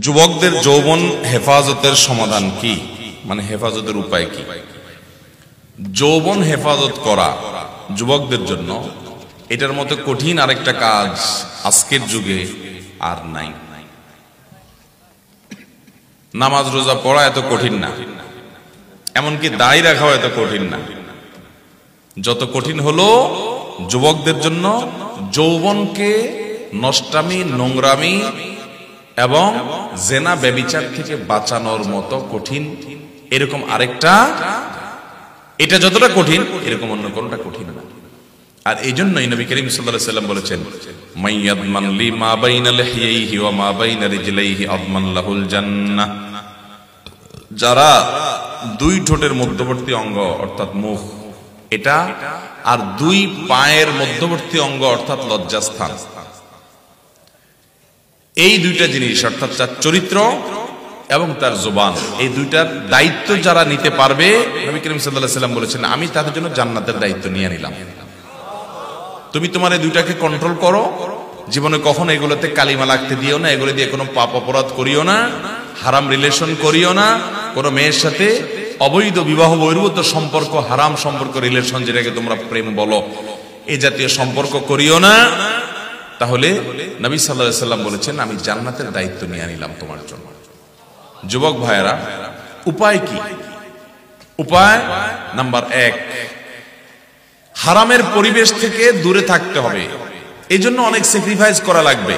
যুবকদের যৌবন হেফাজতের সমাধান কি, মানে হেফাজতের উপায় কি? যৌবন হেফাজত করা যুবকদের জন্য এটার মতো কঠিন আরেকটা কাজ আজকের যুগে আর নাই। নামাজ রোজা পড়া এত কঠিন না, এমনকি দাড়ি রাখাও এত কঠিন না। যত কঠিন হলো যুবকদের জন্য যৌবনকে নষ্টামি, নোংরামি এবং জেনা ব্যভিচার থেকে বাঁচানোর মতো কঠিন এরকম আরেকটা, এটা যতটা কঠিন এরকম অন্য কোনটা কঠিন না। আর এই জন্যই নবী করিম সাল্লাল্লাহু আলাইহি ওয়াসাল্লাম বলেছেন, মাইয়াদমান লি মা বাইনা লিহিয়াইহি ওয়া মা বাইনা রিজলাইহি আদমান লাহুল জান্নাহ। যারা দুই ঠোঁটের মধ্যবর্তী অঙ্গ অর্থাৎ মুখ এটা আর দুই পায়ের মধ্যবর্তী অঙ্গ অর্থাৎ লজ্জাস্থান, এই দুইটা জিনিস অর্থাৎ তার চরিত্র এবং তার জবান, এই দুইটার দায়িত্ব যারা নিতে পারবে, নবী করিম সাল্লাল্লাহু আলাইহি ওয়াসাল্লাম বলেছেন, আমি তাদের জন্য জান্নাতের দায়িত্ব নিয়ে নিলাম। তুমি তোমার এই দুইটাকে কন্ট্রোল করো, জীবনে কখনো এগুলোতে কালিমা লাগতে দিও না, এগুলো দিয়ে কোনো পাপ অপরাধ করিও না, হারাম রিলেশন করিও না, কোনো মেয়ের সাথে অবৈধ বিবাহ বহির্ভূত সম্পর্ক, হারাম সম্পর্ক, রিলেশন যেটাকে তোমরা প্রেম বলো, এই জাতীয় সম্পর্ক করিও না। তাহলে নবী সাল্লাল্লাহু আলাইহি ওয়াসাল্লাম বলেছেন, আমি জান্নাতের দায়িত্ব নিয়ে নিলাম তোমার জন্য। যুবক ভাইয়েরা, উপায় কি? উপায় নাম্বার 1, হারামের পরিবেশ থেকে দূরে থাকতে হবে। এই জন্য অনেক স্যাক্রিফাইস করা লাগবে।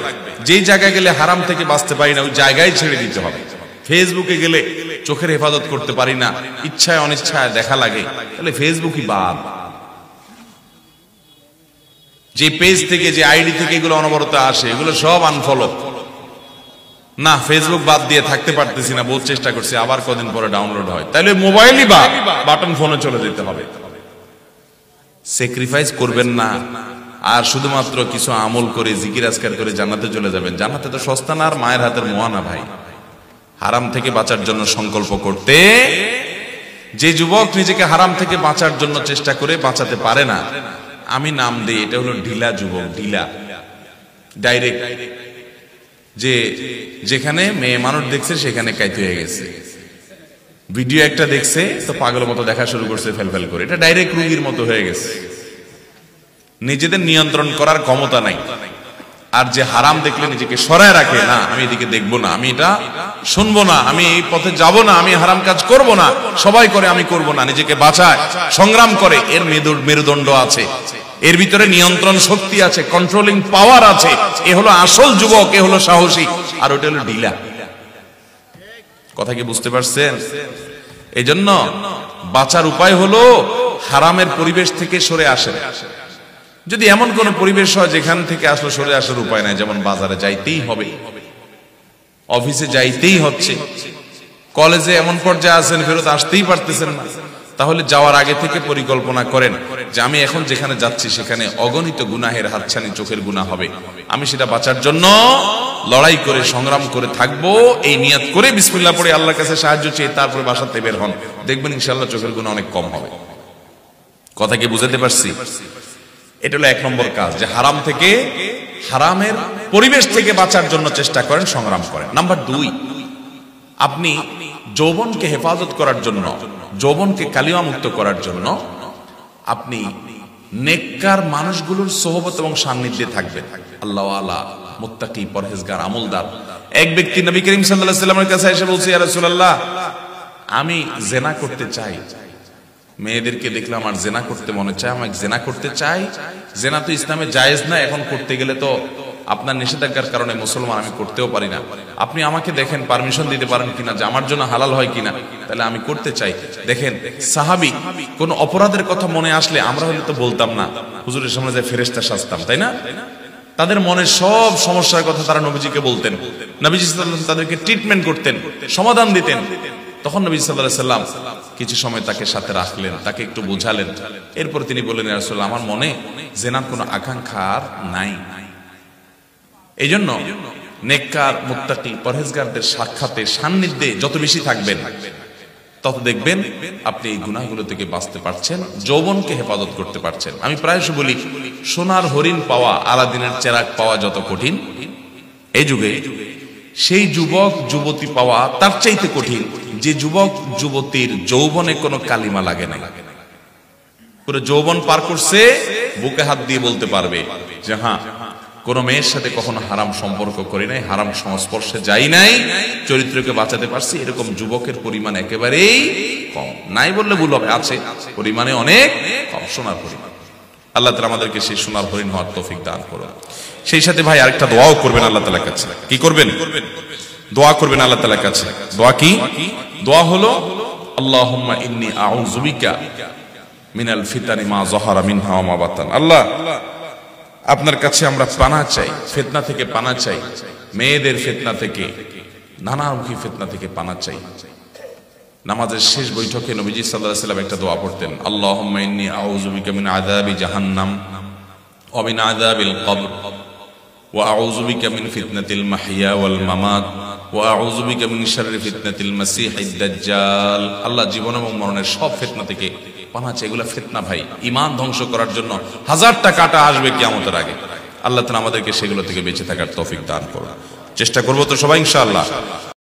যেই জায়গায় গেলে হারাম থেকে বাঁচতে পারি না, ওই জায়গায় ছেড়ে দিতে হবে। ফেসবুকে গেলে চোখের হেফাজত করতে পারি না, ইচ্ছায় অনিচ্ছায় দেখা লাগে, তাহলে ফেসবুকই বাদ। যে পেজ থেকে, যে আইডি থেকে এগুলো অনবরত আসে, এগুলো সব আনফলো। না, ফেসবুক বাদ দিয়ে থাকতে পারতেছি না, বহুত চেষ্টা করছি, আবার কদিন পরে ডাউনলোড হয়, তাহলে মোবাইলই বাদ, বাটন ফোনে চলে যেতে হবে। স্যাক্রিফাইস করবেন না আর শুধুমাত্র কিছু আমল করে জিকির আজকার করে জান্নাতে চলে যাবেন। জান্নাতে তো সস্তা না, আর মায়ের হাতের মোয়া না ভাই। হারাম থেকে বাঁচার জন্য সংকল্প করতে, যে যুবক নিজেকে হারাম থেকে বাঁচার জন্য চেষ্টা করে বাঁচাতে পারে না, আমি নাম দিই, এটা হলো ঢিলা যুবক। ঢিলা ডাইরেক্ট, যে যেখানে মেয়ে মানুষ দেখছে সেখানে কাইতে হয়ে গেছে, ভিডিও একটা দেখছে তো পাগলের মতো দেখা শুরু করছে ফেলফেল করে, এটা ডাইরেক্ট রোগীর মতো হয়ে গেছে। নিজেদের নিয়ন্ত্রণ করার ক্ষমতা নাই। আর যে হারাম দেখলে নিজেকে সরায় রাখে, না আমি এদিকে দেখবো না, আমি এটা শুনবো না, আমি এই পথে যাব না, আমি হারাম কাজ করব না, সবাই করে আমি করব না, নিজেকে বাঁচায়, সংগ্রাম করে, এর মেরুদণ্ড আছে, এর ভিতরে নিয়ন্ত্রণ শক্তি আছে, কন্ট্রোলিং পাওয়ার আছে। এ হলো আসল যুবক, এ হলো সাহসী, আর ওটা হলো ঢিলা। কথা কি বুঝতে পারছেন? এই জন্য বাঁচার উপায় হলো হারামের পরিবেশ থেকে সরে আসেন। যদি এমন কোন পরিবেশ হয় যেখান থেকে আসলে সরে আসার উপায় নাই, যেমন বাজারে যাইতেই হবে, অফিসে যাইতেই হচ্ছে, কলেজে এমন পর্যায়ে আছেন ফেরত আসতেই পারতেছেন না, তাহলে যাওয়ার আগে থেকে পরিকল্পনা করেন যে আমি এখন যেখানে যাচ্ছি সেখানে অগণিত গুনাহের হাতছানি, চোখের গুনাহ হবে, আমি সেটা বাঁচার জন্য লড়াই করে সংগ্রাম করে থাকবো, এই নিয়ত করে বিসমিল্লাহ পড়ে আল্লাহর কাছে সাহায্য চেয়ে তারপরে বাসাতে বের হন, দেখবেন ইনশাআল্লাহ চোখের গুনাহ অনেক কম হবে। কথা কি বুঝাতে পারছি? এটা হলো 1 নম্বর কাজ, যে হারাম থেকে, হারামের পরিবেশ থেকে বাঁচার জন্য চেষ্টা করেন, সংগ্রাম করেন। নাম্বার 2, আপনি যৌবনকে হেফাজত করার জন্য, যৌবনকে কালিমা মুক্ত করার জন্য আপনি নেককার মানুষগুলোর সোহবত এবং সান্নিধ্যে থাকবেন। আল্লাহ ওয়ালা, মুত্তাকি, পরহেজগার, আমলদার। এক ব্যক্তি নবী করিম সাল্লাল্লাহু আলাইহি ওয়াসাল্লামের কাছে এসে বলছে, ইয়া রাসূলুল্লাহ, আমি জেনা করতে চাই, মেয়েদেরকে দেখলে আমার জেনা করতে মনে চায়, আমি জেনা করতে চাই। জেনা তো ইসলামে জায়েজ না, এখন করতে গেলে তো আপনার নিষেধাজ্ঞার কারণে মুসলমান, আমি করতেও পারি না, আপনি আমাকে দেখেন পারমিশন দিতে পারেন কিনা, যে আমার জন্য হালাল হয় কিনা, তাহলে আমি করতে চাই। দেখেন সাহাবী কোন অপরাধের কথা মনে আসলে, আমরা হলে তো বলতাম না, হুজুরের সামনে যে ফেরেশতা সাজতাম, তাই না? তাদের মনের সব সমস্যার কথা তারা নবীজিকে বলতেন, নবীজি সাল্লাল্লাহু আলাইহি ওয়াসাল্লাম তাদেরকে ট্রিটমেন্ট করতেন, সমাধান দিতেন। তখন নবী সাল্লাল্লাহু আলাইহি ওয়াসাল্লাম কিছু সময় তাকে সাথে রাখলেন, তাকে একটু বোঝালেন, এরপর তিনি বললেন, ইয়া রাসূলুল্লাহ, আমার মনে জেনার কোনো আকাঙ্ক্ষা আর নাই। এই জন্য নেককার, মুত্তাকি, পরহেজগারদের সাক্ষাতে, সান্নিধ্যে যত বেশি থাকবেন, তত দেখবেন আপনি এই গুনাহগুলো থেকে বাঁচতে পারছেন, যৌবনকে হেফাজত করতে পারছেন। আমি প্রায়শই বলি, সোনার হরিণ পাওয়া, আলাদিনের চেরাগ পাওয়া যত কঠিন এই যুগে, সেই যুবক যুবতী পাওয়া তার চাইতে কঠিন যে যুবক যুবতীর যৌবনে কোনো কালিমা লাগে না, পুরো যৌবন পার করছে, বুকে হাত দিয়ে বলতে পারবে যে হ্যাঁ, কোন মেয়ের সাথে কখনো হারাম সম্পর্ক করি নাই, হারাম সংস্পর্শে যাই নাই, চরিত্রকে বাঁচাতে পারছি, এরকম যুবকের পরিমাণ একেবারেই কম। নাই বললে ভুল হবে, আছে, পরিমাণে অনেক কম, সোনার পরিমাণ। আল্লাহ তাআলা আমাদেরকে সেই সোনার হরিণ হওয়ার তৌফিক দান করুন। সেই সাথে ভাই আরেকটা দোয়াও করবেন আল্লাহ তাআলার কাছে। কি করবেন? দোয়া করবেন আল্লাহ তাআলার কাছে। দোয়া কি? দোয়া হলো আল্লাহুম্মা ইন্নী আউযু বিকা মিনাল ফিতানি মা যাহারা মিনহা ওয়া মা বাতান। আল্লাহ, আপনার কাছে আমরা পানাহ চাই, ফিতনা থেকে পানাহ চাই, মেয়েদের ফিতনা থেকে, নানামুখী ফিতনা থেকে পানাহ চাই। নামাজের শেষ বৈঠকে নবীজি সাল্লাল্লাহু আলাইহি ওয়াসাল্লাম একটা দোয়া পড়তেন, আল্লাহুম্মা ইন্নী আউযু বিকা মিন আযাবি জাহান্নাম ওয়া মিন আযাবিল কবর ওয়া আউযু বিকা মিন ফিতনাতিল মাহইয়া ওয়াল মামাত ওয়া আউযু বিকা মিন শাররি ফিতনাতিল মাসীহিদ দাজ্জাল। আল্লাহ, জীবন এবং মরণের সব ফিতনা থেকে পানাহ চাই। এগুলা ফিতনা ভাই, ঈমান ধ্বংস করার জন্য হাজারটা কাঁটা আসবে কিয়ামতের আগে। আল্লাহ তাআলা আমাদেরকে সেগুলো থেকে বেঁচে থাকার তৌফিক দান করুন। চেষ্টা করব তো সবাই ইনশাআল্লাহ।